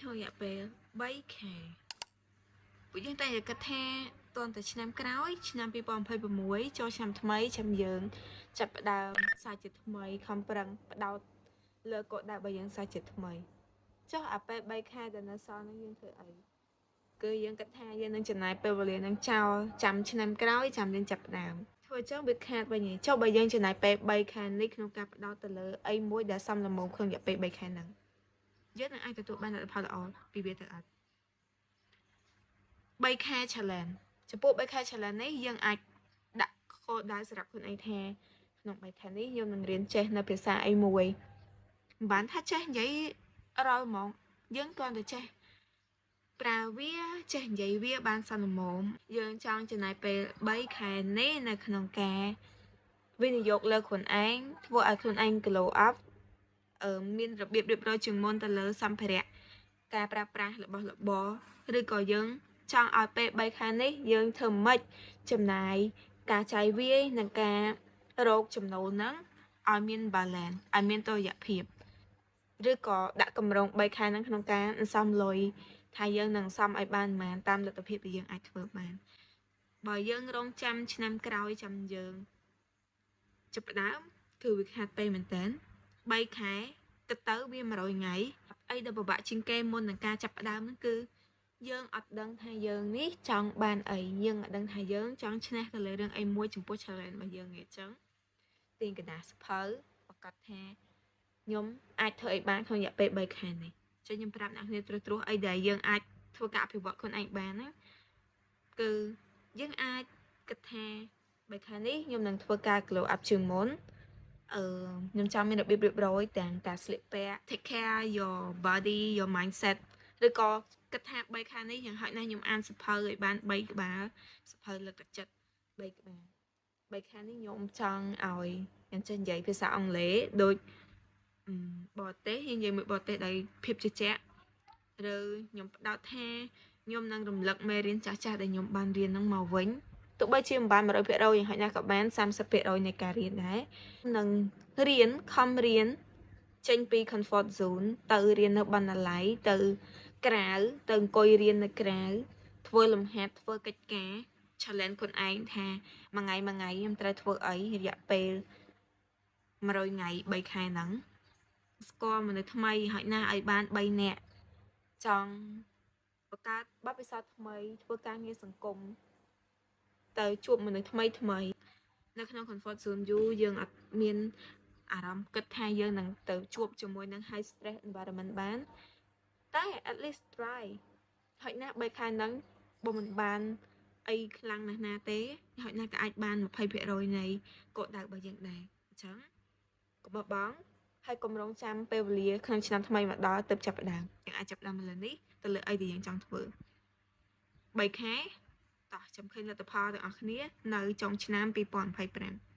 ក្នុងរយៈពេល3 ខែពួកយើងតែគិតថាតនតែឆ្នាំក្រោយឆ្នាំ2026ចូលឆ្នាំថ្មីចាំយើងចាប់ផ្ដើមសាជាថ្មីខំប្រឹងបដោតលើកដៅរបស់យើងសាជាថ្មីចុះអាពេល3 ខែដែលនៅសល់នោះយើងធ្វើអីគឺយើងគិតថាយើងនឹងចំណាយពេលវេលានឹងចោលចាំឆ្នាំក្រោយចាំយើងចាប់ផ្ដើមធ្វើអញ្ចឹងវាខាតវិញចុះបើយើងចំណាយពេល3 ខែនេះក្នុងការបដោតទៅលើអីមួយដែលសមល្មមក្នុងរយៈពេល3 ខែហ្នឹងយើងនឹងអាចទទួលបានលទ្ធផលល្អពីវាទៅអត់3 ខែ challenge ចំពោះ3 ខែ challenge នេះយើងអាចដាក់គោលដៅសម្រាប់ខ្លួនឯងថាក្នុង3 ខែនេះយើងនឹងរៀនចេះនៅភាសាអីមួយមិនបានថាចេះនិយាយរាល់ហ្មងយើងគ្រាន់តែចេះប្រើវាចេះនិយាយវាបានសមល្មមយើងចង់ចំណាយពេល3 ខែនេះនៅក្នុងការវិនិយោគលើខ្លួនឯងធ្វើឲ្យខ្លួនឯង glow up មានរបៀបរៀបរយជាងមុនទៅលើសម្ភារៈការប្រើប្រាស់របស់របរឬក៏យើងចង់ឲ្យពេល3 ខែនេះយើងធ្វើម៉េចចំណាយការចាយវាយនិងការរកចំណូលហ្នឹងឲ្យមាន balance ឲ្យមានតុល្យភាពឬក៏ដាក់កម្រង3 ខែហ្នឹងក្នុងការសន្សំលុយថាយើងនឹងសន្សំឲ្យបានប៉ុន្មានតាមលទ្ធភាពដែលយើងអាចធ្វើបានបើយើងរងចាំឆ្នាំក្រោយចាំយើងចាប់ផ្ដើមគឺវាខាតពេលមែនតើ3 ខែគិតទៅវា100 ថ្ងៃអីដែលពិបាកជាងគេមុននឹងការចាប់ផ្ដើមហ្នឹងគឺយើងអត់ដឹងថាយើងនេះចង់បានអីយើងអត់ដឹងថាយើងចង់ឈ្នះទៅលើរឿងអីមួយចំពោះ challenge របស់យើងឯងចឹងទាញកណ្ដាលសភៅប្រកាសថាខ្ញុំអាចធ្វើអីបានក្នុងរយៈពេល3 ខែនេះចុះខ្ញុំប្រាប់អ្នកគ្នាត្រួសអីដែលយើងអាចធ្វើការអភិវឌ្ឍខ្លួនឯងបានណាគឺយើងអាចគិតថា3 ខែនេះខ្ញុំនឹងធ្វើការ glow up ជាងមុនខ្ញុំចង់មានរបៀបរៀបរយទាំងការស្លៀកពាក់ take care your body your mindset ឬក៏គិតថា3 ខែនេះយ៉ាងហោចណាស់ខ្ញុំអានសភៅឲ្យបាន3 ក្បាលសភៅលើកទឹកចិត្ត3 ក្បាល3 ខែនេះខ្ញុំចង់ឲ្យខ្ញុំចេះនិយាយភាសាអង់គ្លេសដូចបរទេសនិយាយមួយបរទេសដោយភាពជឿជាក់ឬខ្ញុំផ្ដោតថាខ្ញុំនឹងរំលឹកមេរៀនចាស់ៗដែលខ្ញុំបានរៀនហ្នឹងមកវិញទោះបីជាមិនបាន 100% យ៉ាងហោចណាស់ក៏បាន 30% នៃការរៀនដែរនឹងរៀនខំរៀនចេញពី comfort zone ទៅរៀននៅបណ្ណាល័យទៅក្រៅទៅអង្គុយរៀននៅក្រៅធ្វើលំហាត់ធ្វើកិច្ចការ challenge ខ្លួនឯងថាមួយថ្ងៃខ្ញុំត្រូវធ្វើអីរយៈពេល100 ថ្ងៃ 3 ខែហ្នឹងស្គាល់មនុស្សថ្មីហើយណាឲ្យបាន3 នាក់ចង់បង្កើតបទពិសោធន៍ថ្មីធ្វើការងារសង្គមទៅជួបមនុស្សថ្មីនៅក្នុង comfort zone យូរយើងអត់មានអារម្មណ៍គិតថាយើងនឹងទៅជួបជាមួយនឹង high stress environment បានតែ at least try ហើយណា3 ខែហ្នឹងបើមិនបានអីខ្លាំងណាស់ណាទេហើយណាក៏អាចបាន 20% នៃគោលដៅរបស់យើងដែរអញ្ចឹងកុំបោះបង់ហើយកុំរងចាំពេលវេលាក្នុងឆ្នាំថ្មីមកដល់ទើបចាប់ផ្ដើមយើងអាចចាប់ផ្ដើមលើនេះទៅលើអីដែលយើងចង់ធ្វើ3 ខែតោះចាំឃើញលទ្ធផលទាំងអស់គ្នានៅចុងឆ្នាំ2025